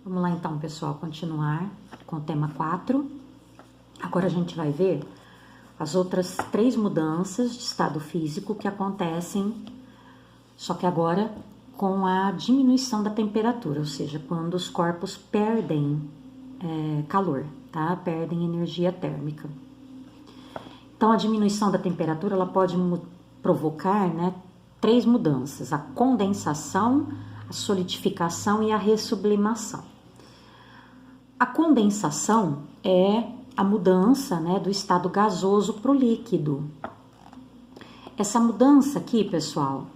Vamos lá então, pessoal, continuar com o tema 4. Agora a gente vai ver as outras 3 mudanças de estado físico que acontecem, só que agora com a diminuição da temperatura, ou seja, quando os corpos perdem calor, tá? Perdem energia térmica. Então, a diminuição da temperatura, ela pode provocar, né, 3 mudanças: a condensação, a solidificação e a ressublimação. A condensação é a mudança, né, do estado gasoso para o líquido. Essa mudança aqui, pessoal,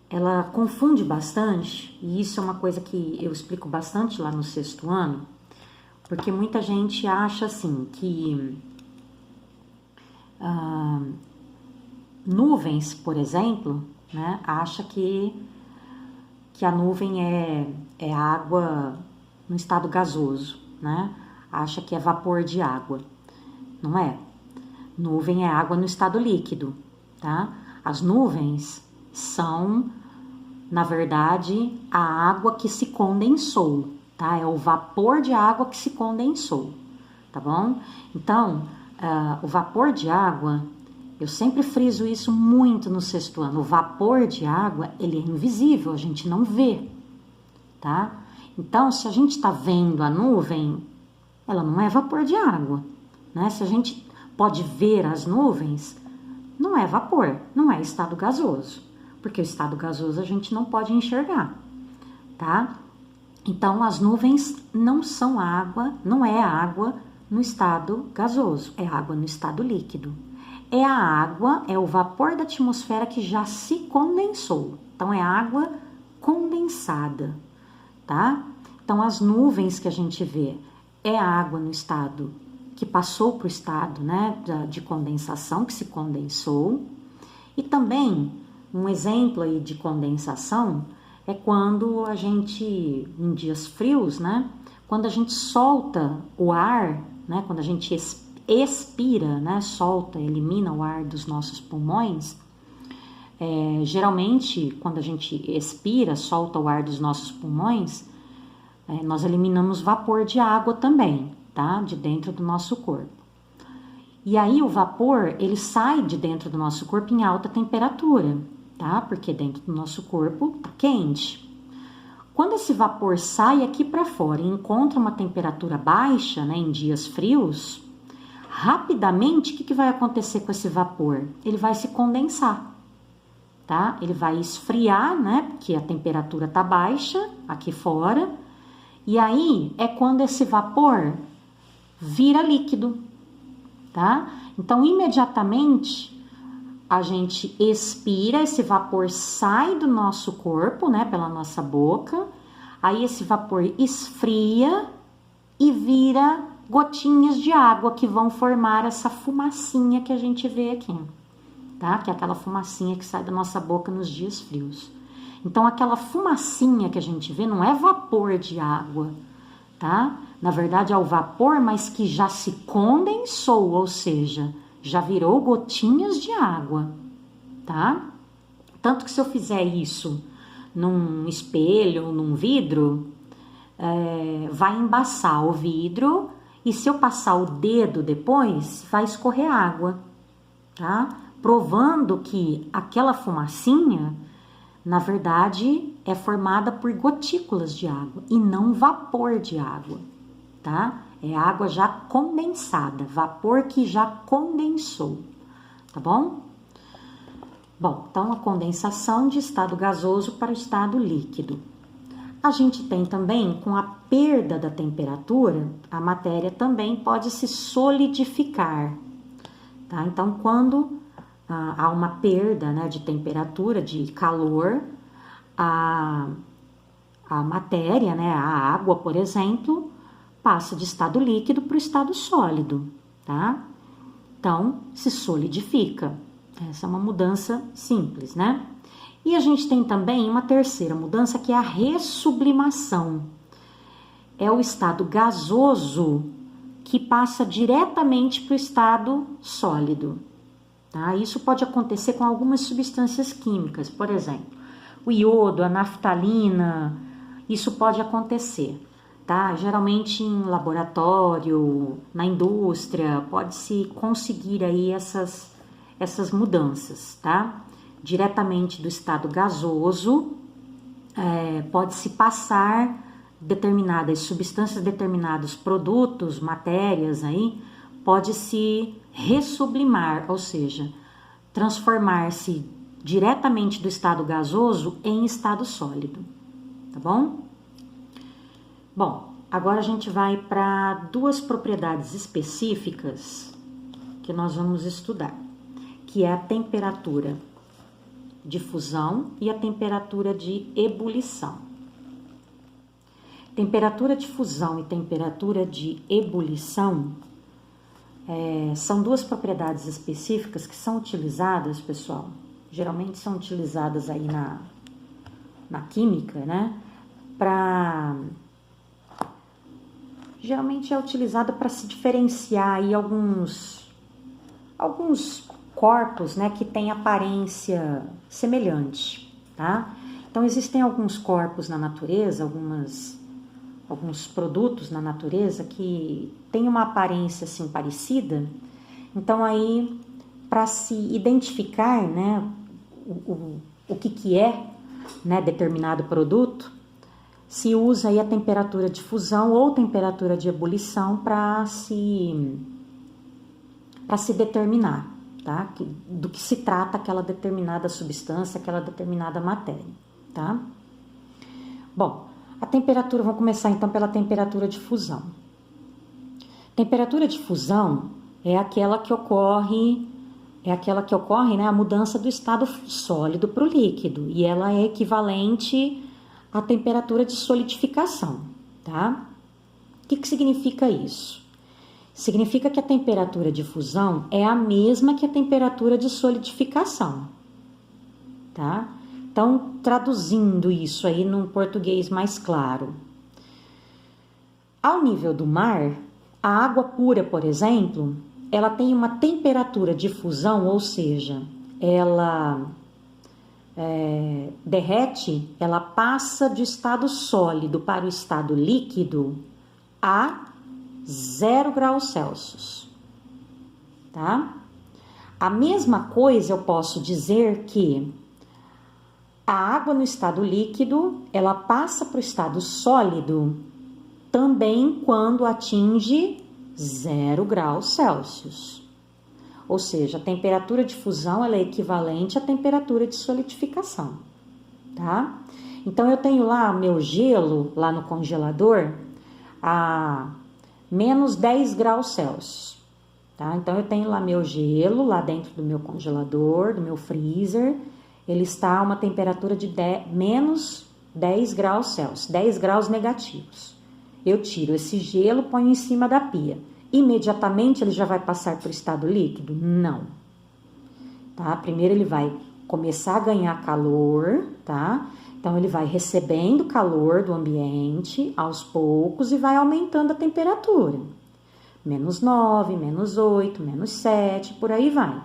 ela confunde bastante, e isso é uma coisa que eu explico bastante lá no 6º ano, porque muita gente acha assim que nuvens, por exemplo, né, acha que a nuvem é água no estado gasoso, né? Acha que é vapor de água. Não é. Nuvem é água no estado líquido, tá? As nuvens são, na verdade, a água que se condensou, tá? É o vapor de água que se condensou, tá bom? Então, o vapor de água, eu sempre friso isso muito no 6º ano. O vapor de água, ele é invisível, a gente não vê, tá? Então, se a gente está vendo a nuvem, ela não é vapor de água, né? Se a gente pode ver as nuvens, não é vapor, não é estado gasoso, porque o estado gasoso a gente não pode enxergar, tá? Então, as nuvens não são água, não é água no estado gasoso, é água no estado líquido. É a água, é o vapor da atmosfera que já se condensou. Então, é água condensada, tá? Então, as nuvens que a gente vê é a água no estado que passou para o estado, né, de condensação, que se condensou. E também, um exemplo aí de condensação é quando a gente, em dias frios, né, quando a gente solta o ar, né, quando a gente expira, né, solta, elimina o ar dos nossos pulmões. Geralmente, quando a gente expira, solta o ar dos nossos pulmões, nós eliminamos vapor de água também, tá? De dentro do nosso corpo. E aí o vapor, ele sai de dentro do nosso corpo em alta temperatura, tá? Porque dentro do nosso corpo tá quente. Quando esse vapor sai aqui para fora e encontra uma temperatura baixa, né, em dias frios, rapidamente, o que vai acontecer com esse vapor? Ele vai se condensar, tá? Ele vai esfriar, né? Porque a temperatura tá baixa aqui fora. E aí é quando esse vapor vira líquido, tá? Então, imediatamente, a gente expira, esse vapor sai do nosso corpo, né? Pela nossa boca. Aí esse vapor esfria e vira gotinhas de água que vão formar essa fumacinha que a gente vê aqui, tá? Que é aquela fumacinha que sai da nossa boca nos dias frios. Então, aquela fumacinha que a gente vê não é vapor de água, tá? Na verdade, é o vapor, mas que já se condensou, ou seja, já virou gotinhas de água, tá? Tanto que se eu fizer isso num espelho, num vidro, vai embaçar o vidro e se eu passar o dedo depois, vai escorrer água, tá? Provando que aquela fumacinha, na verdade, é formada por gotículas de água e não vapor de água, tá? É água já condensada, vapor que já condensou, tá bom? Bom, então a condensação de estado gasoso para o estado líquido. A gente tem também, com a perda da temperatura, a matéria também pode se solidificar, tá? Então, quando há uma perda, né, de temperatura, de calor, a matéria, né, a água, por exemplo, passa de estado líquido para o estado sólido, tá? Então, se solidifica. Essa é uma mudança simples, né? E a gente tem também uma terceira mudança, que é a ressublimação. É o estado gasoso que passa diretamente para o estado sólido. Tá? Isso pode acontecer com algumas substâncias químicas, por exemplo, o iodo, a naftalina isso pode acontecer, tá? Geralmente em laboratório, na indústria, pode-se conseguir aí essas mudanças, tá? Diretamente do estado gasoso, pode-se passar determinadas substâncias, determinados produtos, matérias aí, pode-se ressublimar, ou seja, transformar-se diretamente do estado gasoso em estado sólido, tá bom? Bom, agora a gente vai para duas propriedades específicas que nós vamos estudar, que é a temperatura de fusão e a temperatura de ebulição. Temperatura de fusão e temperatura de ebulição são duas propriedades específicas que são utilizadas, pessoal, geralmente são utilizadas aí na química, né? Geralmente é utilizada para se diferenciar aí alguns corpos, né, que têm aparência semelhante, tá? Então, existem alguns corpos na natureza, alguns produtos na natureza que têm uma aparência assim parecida. Então, aí, para se identificar, né, o que é, né, determinado produto, se usa aí a temperatura de fusão ou temperatura de ebulição para se determinar, tá? Do que se trata aquela determinada substância, aquela determinada matéria, tá? Bom, a temperatura, vamos começar então pela temperatura de fusão. Temperatura de fusão é aquela que ocorre, né, a mudança do estado sólido para o líquido, e ela é equivalente à temperatura de solidificação, tá? O que significa isso? Significa que a temperatura de fusão é a mesma que a temperatura de solidificação, tá? Então, traduzindo isso aí num português mais claro. Ao nível do mar, a água pura, por exemplo, ela tem uma temperatura de fusão, ou seja, ela derrete, ela passa do estado sólido para o estado líquido a 0 graus Celsius, tá? A mesma coisa eu posso dizer que a água no estado líquido, ela passa para o estado sólido também quando atinge 0 graus Celsius. Ou seja, a temperatura de fusão ela é equivalente à temperatura de solidificação, tá? Então, eu tenho lá meu gelo, lá no congelador, a menos 10 graus Celsius, tá? Então, eu tenho lá meu gelo, lá dentro do meu congelador, do meu freezer, ele está a uma temperatura de menos 10 graus Celsius, 10 graus negativos. Eu tiro esse gelo, ponho em cima da pia. Imediatamente ele já vai passar para o estado líquido? Não. Tá? Primeiro ele vai começar a ganhar calor, tá? Então ele vai recebendo calor do ambiente aos poucos e vai aumentando a temperatura. Menos 9, menos 8, menos 7, por aí vai.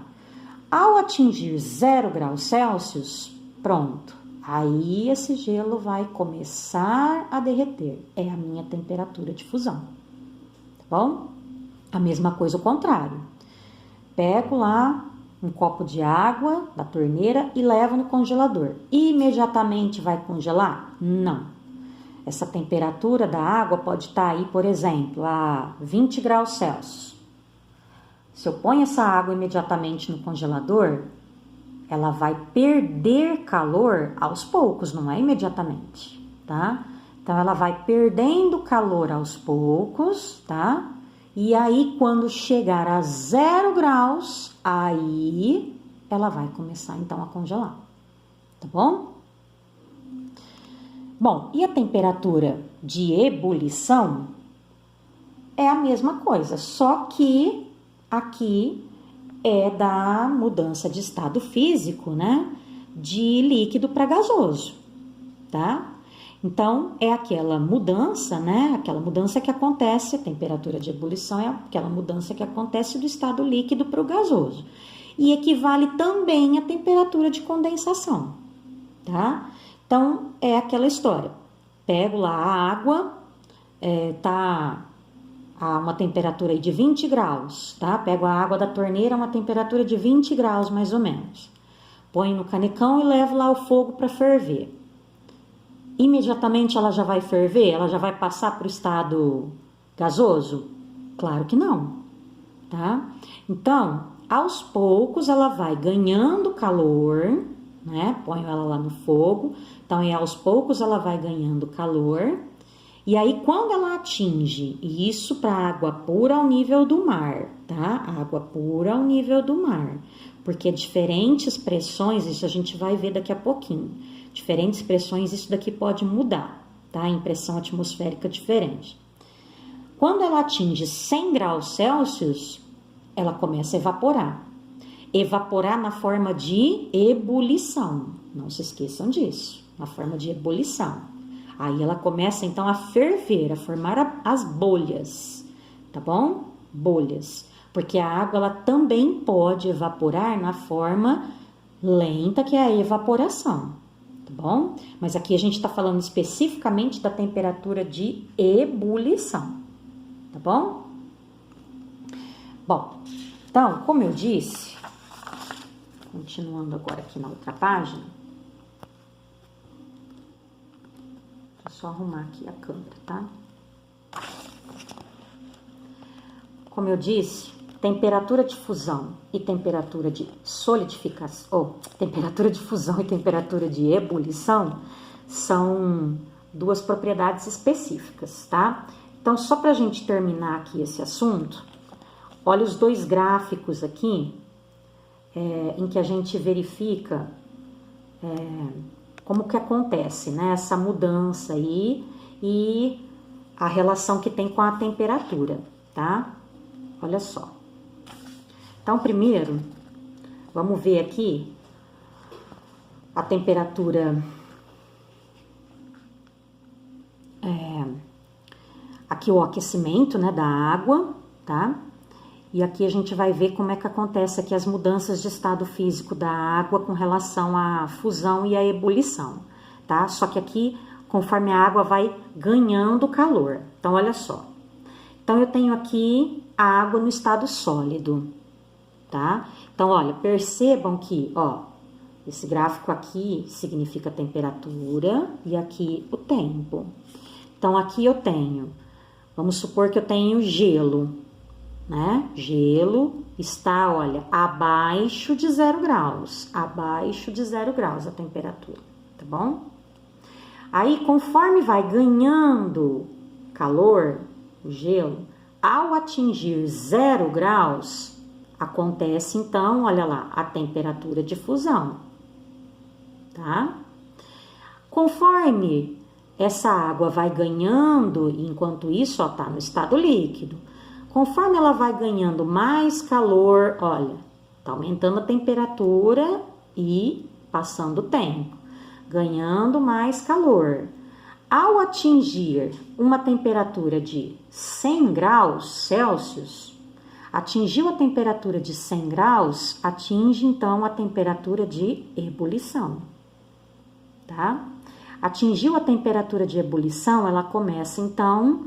Ao atingir 0 graus Celsius, pronto. Aí esse gelo vai começar a derreter. É a minha temperatura de fusão. Tá bom? A mesma coisa o contrário. Pego lá um copo de água da torneira e levo no congelador. Imediatamente vai congelar? Não. Essa temperatura da água pode estar aí, por exemplo, a 20 graus Celsius. Se eu ponho essa água imediatamente no congelador, ela vai perder calor aos poucos, não é imediatamente, tá? Então, ela vai perdendo calor aos poucos, tá? E aí, quando chegar a 0 graus, aí ela vai começar, então, a congelar, tá bom? Bom, e a temperatura de ebulição é a mesma coisa, só que aqui é da mudança de estado físico, né? De líquido para gasoso, tá? Então, é aquela mudança, né? Aquela mudança que acontece, a temperatura de ebulição é aquela mudança que acontece do estado líquido para o gasoso. E equivale também à temperatura de condensação, tá? Então, é aquela história. Pego lá a água, tá a uma temperatura aí de 20 graus, tá? Pego a água da torneira a uma temperatura de 20 graus, mais ou menos. Ponho no canecão e levo lá o fogo para ferver. Imediatamente ela já vai ferver? Ela já vai passar para o estado gasoso? Claro que não, tá? Então, aos poucos ela vai ganhando calor, né? Ponho ela lá no fogo, então aos poucos ela vai ganhando calor. E aí, quando ela atinge, isso para água pura ao nível do mar, tá? Água pura ao nível do mar. Porque diferentes pressões, isso a gente vai ver daqui a pouquinho. Diferentes pressões, isso daqui pode mudar, tá? Em pressão atmosférica diferente. Quando ela atinge 100 graus Celsius, ela começa a evaporar. Evaporar na forma de ebulição. Não se esqueçam disso, na forma de ebulição. Aí ela começa então a ferver, a formar as bolhas, tá bom? Bolhas. Porque a água ela também pode evaporar na forma lenta, que é a evaporação, tá bom? Mas aqui a gente tá falando especificamente da temperatura de ebulição, tá bom? Bom, então, como eu disse, continuando agora aqui na outra página, só arrumar aqui a câmera, tá? Como eu disse, temperatura de fusão e temperatura de solidificação, ou temperatura de fusão e temperatura de ebulição são duas propriedades específicas, tá? Então, só pra gente terminar aqui esse assunto, olha os dois gráficos aqui, em que a gente verifica como que acontece, né, essa mudança aí e a relação que tem com a temperatura, tá? Olha só. Então, primeiro, vamos ver aqui a temperatura, aqui o aquecimento, né, da água, tá? E aqui a gente vai ver como é que acontece aqui as mudanças de estado físico da água com relação à fusão e à ebulição, tá? Só que aqui, conforme a água vai ganhando calor. Então, olha só. Então, eu tenho aqui a água no estado sólido, tá? Então, olha, percebam que, ó, esse gráfico aqui significa temperatura e aqui o tempo. Então, aqui eu tenho, vamos supor que eu tenho gelo, né? Gelo está, olha, abaixo de 0 graus. Abaixo de 0 graus a temperatura, tá bom? Aí, conforme vai ganhando calor, o gelo, ao atingir 0 graus, acontece, então, olha lá, a temperatura de fusão, tá? Conforme essa água vai ganhando, enquanto isso, ó, tá no estado líquido, conforme ela vai ganhando mais calor, olha, tá aumentando a temperatura e passando o tempo, ganhando mais calor. Ao atingir uma temperatura de 100 graus Celsius, atingiu a temperatura de 100 graus, atinge então a temperatura de ebulição, tá? Atingiu a temperatura de ebulição, ela começa então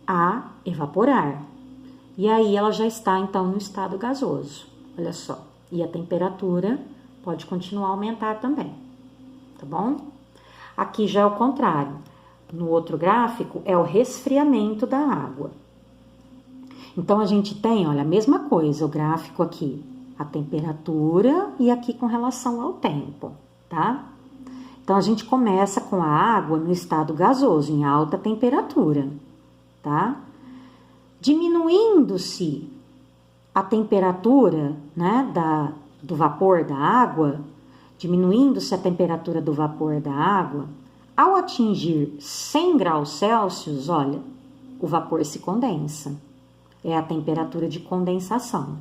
a evaporar. E aí ela já está então no estado gasoso, olha só. E a temperatura pode continuar a aumentar também, tá bom? Aqui já é o contrário. No outro gráfico é o resfriamento da água. Então a gente tem, olha, a mesma coisa, o gráfico aqui, a temperatura e aqui com relação ao tempo, tá? Então a gente começa com a água no estado gasoso, em alta temperatura, tá? Diminuindo-se a temperatura, né, do vapor da água, diminuindo-se a temperatura do vapor da água, ao atingir 100 graus Celsius, olha, o vapor se condensa. É a temperatura de condensação,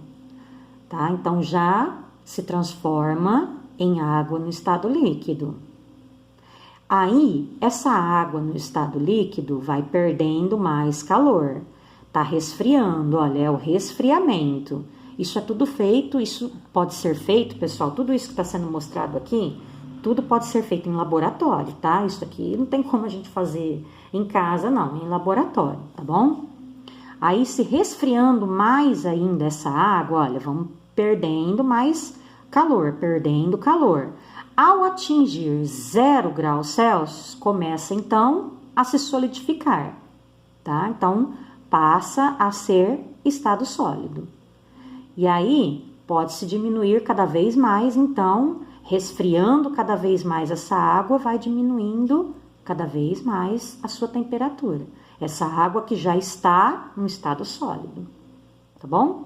tá? Então, já se transforma em água no estado líquido. Aí, essa água no estado líquido vai perdendo mais calor. Tá resfriando, olha, é o resfriamento. Isso é tudo feito, isso pode ser feito, pessoal, tudo isso que está sendo mostrado aqui tudo pode ser feito em laboratório, tá? Isso aqui não tem como a gente fazer em casa, não, em laboratório, tá bom? Aí, se resfriando mais ainda essa água, olha, vamos perdendo mais calor, perdendo calor. Ao atingir 0 graus Celsius, começa então a se solidificar, tá? Então, passa a ser estado sólido. E aí, pode-se diminuir cada vez mais, então, resfriando cada vez mais essa água, vai diminuindo cada vez mais a sua temperatura. Essa água que já está no estado sólido, tá bom?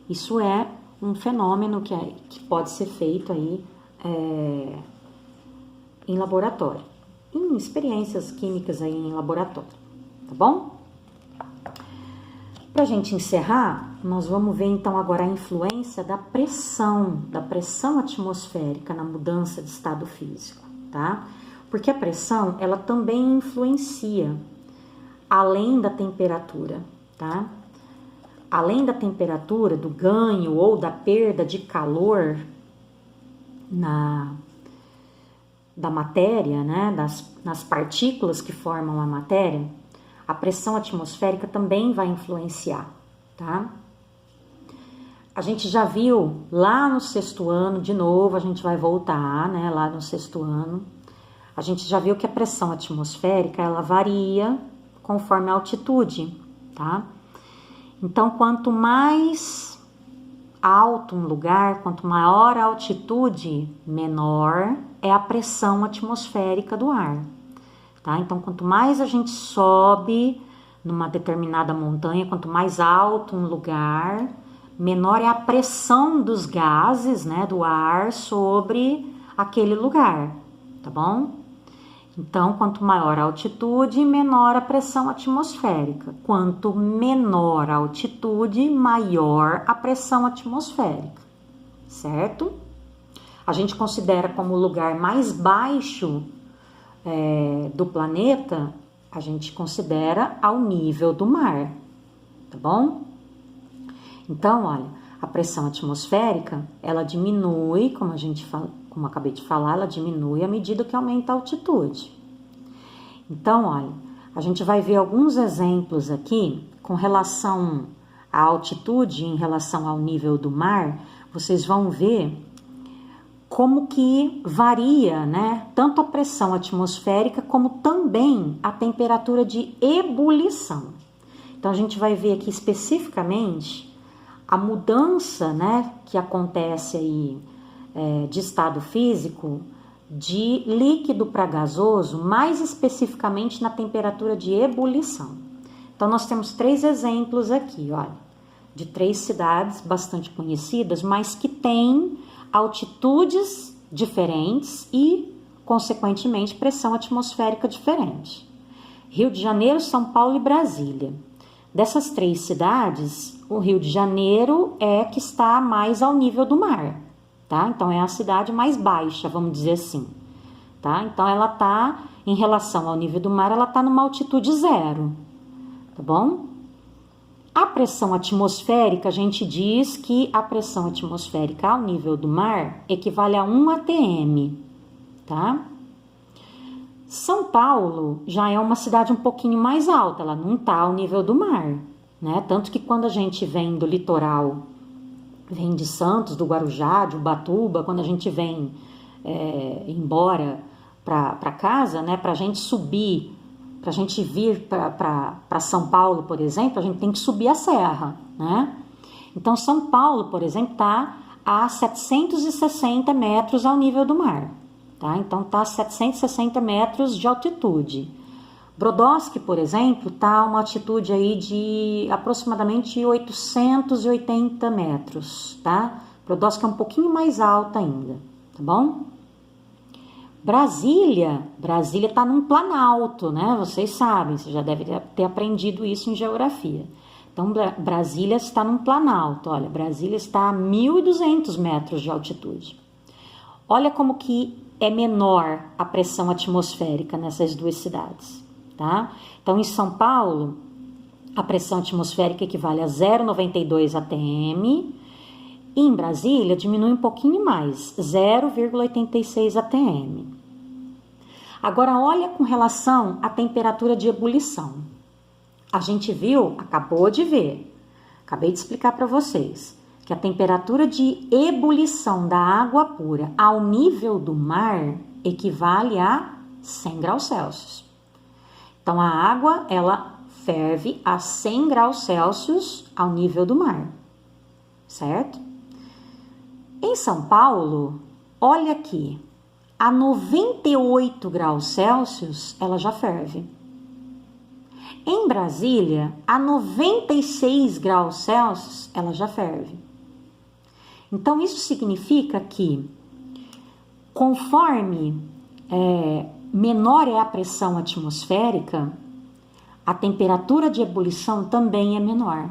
Isso é um fenômeno que pode ser feito aí em laboratório, em experiências químicas aí em laboratório, tá bom? Pra gente encerrar, nós vamos ver então agora a influência da pressão atmosférica na mudança de estado físico, tá? Porque a pressão, ela também influencia, além da temperatura, tá? Além da temperatura, do ganho ou da perda de calor da matéria, né? Nas partículas que formam a matéria, a pressão atmosférica também vai influenciar, tá? A gente já viu lá no 6º ano, de novo, a gente vai voltar, né? Lá no 6º ano, a gente já viu que a pressão atmosférica, ela varia conforme a altitude, tá? Então, quanto mais alto um lugar, quanto maior a altitude, menor é a pressão atmosférica do ar, tá? Então, quanto mais a gente sobe numa determinada montanha, quanto mais alto um lugar, menor é a pressão dos gases, né, do ar sobre aquele lugar, tá bom? Então, quanto maior a altitude, menor a pressão atmosférica. Quanto menor a altitude, maior a pressão atmosférica, certo? A gente considera como o lugar mais baixo do planeta, a gente considera ao nível do mar, tá bom? Então, olha, a pressão atmosférica, ela diminui, como eu acabei de falar, ela diminui à medida que aumenta a altitude. Então, olha, a gente vai ver alguns exemplos aqui com relação à altitude em relação ao nível do mar. Vocês vão ver como que varia, né, tanto a pressão atmosférica como também a temperatura de ebulição. Então, a gente vai ver aqui especificamente a mudança, né, que acontece aí de estado físico de líquido para gasoso, mais especificamente na temperatura de ebulição. Então, nós temos 3 exemplos aqui, olha, de 3 cidades bastante conhecidas, mas que têm altitudes diferentes e, consequentemente, pressão atmosférica diferente. Rio de Janeiro, São Paulo e Brasília. Dessas 3 cidades, o Rio de Janeiro é que está mais ao nível do mar, tá? Então, é a cidade mais baixa, vamos dizer assim, tá? Então, ela está, em relação ao nível do mar, ela está numa altitude 0, tá bom? A pressão atmosférica, a gente diz que a pressão atmosférica ao nível do mar equivale a 1 atm, tá? São Paulo já é uma cidade um pouquinho mais alta, ela não está ao nível do mar, né? Tanto que quando a gente vem do litoral, vem de Santos, do Guarujá, de Ubatuba, quando a gente vem embora para casa, né? Para a gente subir, para a gente vir para São Paulo, por exemplo, a gente tem que subir a serra, né? Então, São Paulo, por exemplo, está a 760 metros ao nível do mar, tá? Então, está a 760 metros de altitude. Brodowski, por exemplo, está a uma altitude aí de aproximadamente 880 metros, tá? Brodowski é um pouquinho mais alta ainda, tá bom? Brasília está num planalto, né? Vocês sabem, você já deve ter aprendido isso em geografia. Então, Brasília está num planalto, olha, Brasília está a 1.200 metros de altitude. Olha como que é menor a pressão atmosférica nessas 2 cidades, tá? Então, em São Paulo, a pressão atmosférica equivale a 0,92 atm E em Brasília diminui um pouquinho mais, 0,86 atm. Agora olha com relação à temperatura de ebulição. A gente viu, acabou de ver, acabei de explicar para vocês, que a temperatura de ebulição da água pura ao nível do mar equivale a 100 graus Celsius. Então, a água, ela ferve a 100 graus Celsius ao nível do mar, certo? Em São Paulo, olha aqui, a 98 graus Celsius, ela já ferve. Em Brasília, a 96 graus Celsius, ela já ferve. Então, isso significa que, conforme menor é a pressão atmosférica, a temperatura de ebulição também é menor,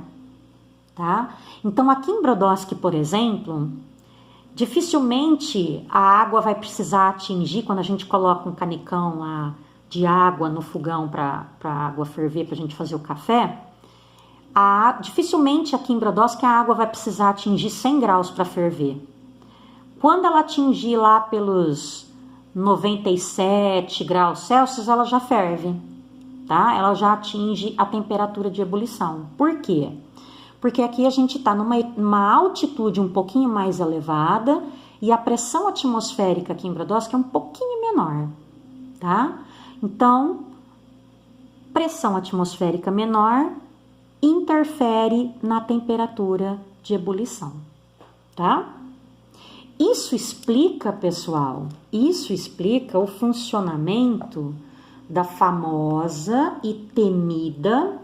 tá? Então, aqui em Brodowski, por exemplo, dificilmente a água vai precisar atingir, quando a gente coloca um canecão lá de água no fogão para a água ferver, para a gente fazer o café, dificilmente aqui em Brodowski a água vai precisar atingir 100 graus para ferver. Quando ela atingir lá pelos 97 graus Celsius, ela já ferve, tá? Ela já atinge a temperatura de ebulição. Por quê? Porque aqui a gente está numa altitude um pouquinho mais elevada e a pressão atmosférica aqui em Brodowski é um pouquinho menor, tá? Então, pressão atmosférica menor interfere na temperatura de ebulição, tá? Isso explica, pessoal, isso explica o funcionamento da famosa e temida,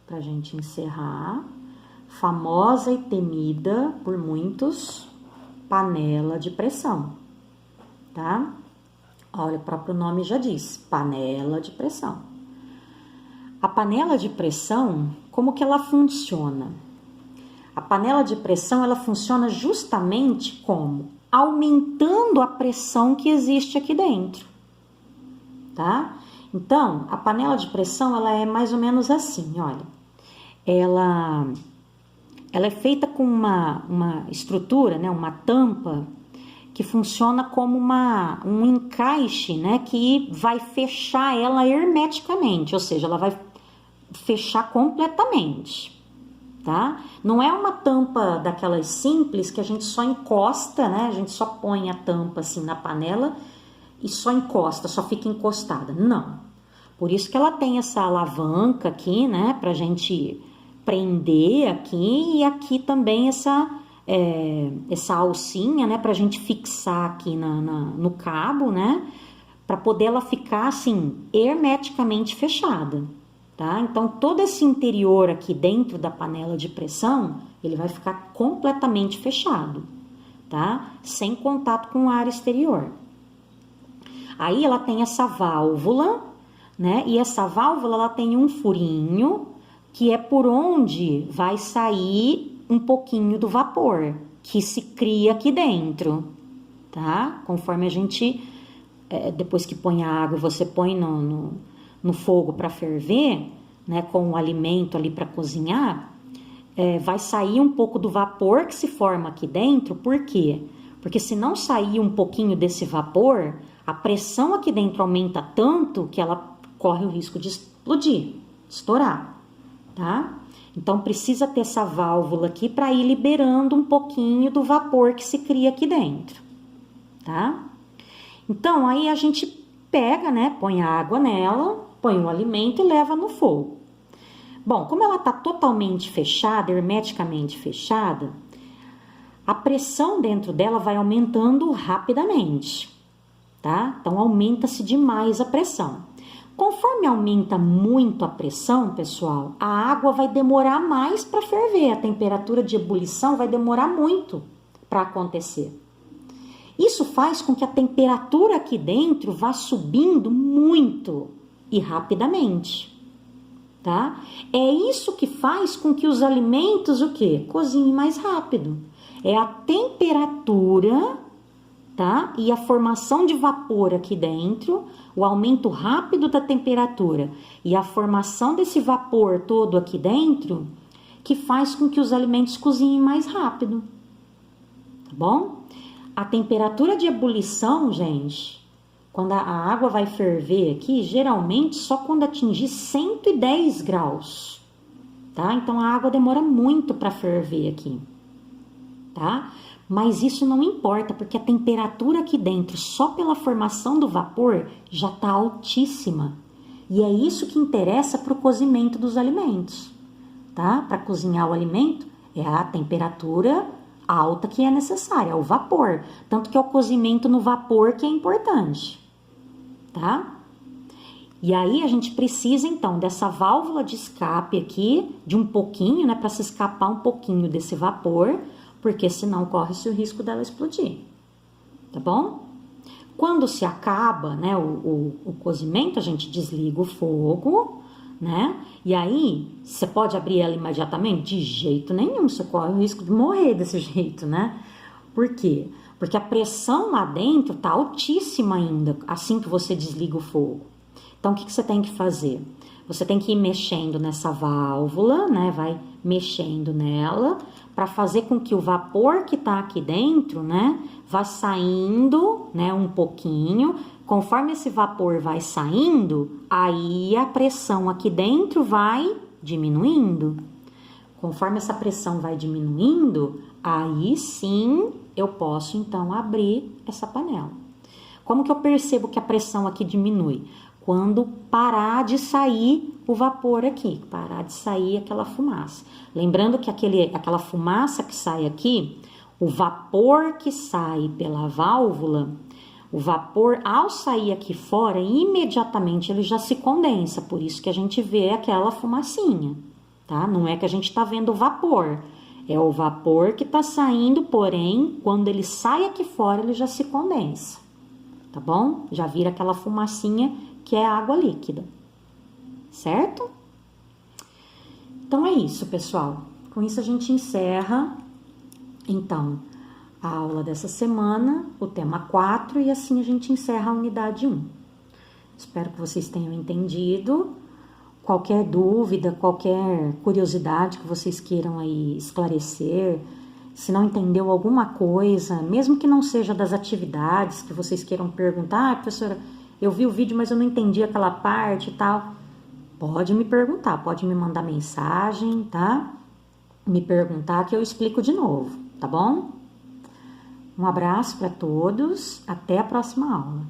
pra gente encerrar, famosa e temida por muitos, panela de pressão, tá? Olha, o próprio nome já diz, panela de pressão. A panela de pressão, como que ela funciona? A panela de pressão, ela funciona justamente como? Aumentando a pressão que existe aqui dentro, tá? Então, a panela de pressão, ela é mais ou menos assim, olha. Ela é feita com uma estrutura, né, uma tampa, que funciona como um encaixe, né, que vai fechar ela hermeticamente, ou seja, ela vai fechar completamente, tá? Não é uma tampa daquelas simples que a gente só encosta, né, a gente só põe a tampa assim na panela e só encosta, só fica encostada, não. Por isso que ela tem essa alavanca aqui, né, pra gente prender aqui e aqui também essa alcinha, né, pra gente fixar aqui no cabo, né, pra poder ela ficar assim, hermeticamente fechada, tá? Então, todo esse interior aqui dentro da panela de pressão, ele vai ficar completamente fechado, tá? Sem contato com o ar exterior. Aí, ela tem essa válvula, né, e essa válvula, ela tem um furinho, que é por onde vai sair um pouquinho do vapor que se cria aqui dentro, tá? Conforme a gente, depois que põe a água, você põe no fogo para ferver, né? Com o alimento ali para cozinhar, vai sair um pouco do vapor que se forma aqui dentro. Por quê? Porque se não sair um pouquinho desse vapor, a pressão aqui dentro aumenta tanto que ela corre o risco de explodir, de estourar, tá? Então, precisa ter essa válvula aqui para ir liberando um pouquinho do vapor que se cria aqui dentro, tá? Então, aí a gente pega, né, põe a água nela, põe o alimento e leva no fogo. Bom, como ela tá totalmente fechada, hermeticamente fechada, a pressão dentro dela vai aumentando rapidamente, tá? Então, aumenta-se demais a pressão. Conforme aumenta muito a pressão, pessoal, a água vai demorar mais para ferver, a temperatura de ebulição vai demorar muito para acontecer. Isso faz com que a temperatura aqui dentro vá subindo muito e rapidamente, tá? É isso que faz com que os alimentos, o quê? Cozinhem mais rápido. É a temperatura, tá? E a formação de vapor aqui dentro, o aumento rápido da temperatura e a formação desse vapor todo aqui dentro que faz com que os alimentos cozinhem mais rápido, tá bom? A temperatura de ebulição, gente, quando a água vai ferver aqui, geralmente só quando atingir 110 graus, tá? Então a água demora muito para ferver aqui, tá? Mas isso não importa, porque a temperatura aqui dentro, só pela formação do vapor, já tá altíssima. E é isso que interessa para o cozimento dos alimentos, tá? Para cozinhar o alimento, é a temperatura alta que é necessária, é o vapor. Tanto que é o cozimento no vapor que é importante, tá? E aí a gente precisa então dessa válvula de escape aqui, de um pouquinho, né? Para se escapar um pouquinho desse vapor, porque senão corre-se o risco dela explodir, tá bom? Quando se acaba, né, o cozimento, a gente desliga o fogo, né? E aí, você pode abrir ela imediatamente? De jeito nenhum, você corre o risco de morrer desse jeito, né? Por quê? Porque a pressão lá dentro tá altíssima ainda, assim que você desliga o fogo. Então, o que você tem que fazer? Você tem que ir mexendo nessa válvula, né? Vai mexendo nela, para fazer com que o vapor que tá aqui dentro, né? Vá saindo, né? Um pouquinho. Conforme esse vapor vai saindo, aí a pressão aqui dentro vai diminuindo. Conforme essa pressão vai diminuindo, aí sim eu posso então abrir essa panela. Como que eu percebo que a pressão aqui diminui? Quando parar de sair o vapor aqui, parar de sair aquela fumaça. Lembrando que aquela fumaça que sai aqui, o vapor que sai pela válvula, o vapor ao sair aqui fora, imediatamente ele já se condensa, por isso que a gente vê aquela fumacinha, tá? Não é que a gente tá vendo o vapor, é o vapor que tá saindo, porém, quando ele sai aqui fora, ele já se condensa, tá bom? Já vira aquela fumacinha que é água líquida, certo? Então é isso, pessoal. Com isso a gente encerra, então, a aula dessa semana, o tema 4, e assim a gente encerra a unidade 1. Espero que vocês tenham entendido. Qualquer dúvida, qualquer curiosidade que vocês queiram aí esclarecer, se não entendeu alguma coisa, mesmo que não seja das atividades que vocês queiram perguntar, professora, eu vi o vídeo, mas eu não entendi aquela parte e tal, pode me perguntar, pode me mandar mensagem, tá? Me perguntar que eu explico de novo, tá bom? Um abraço para todos, até a próxima aula.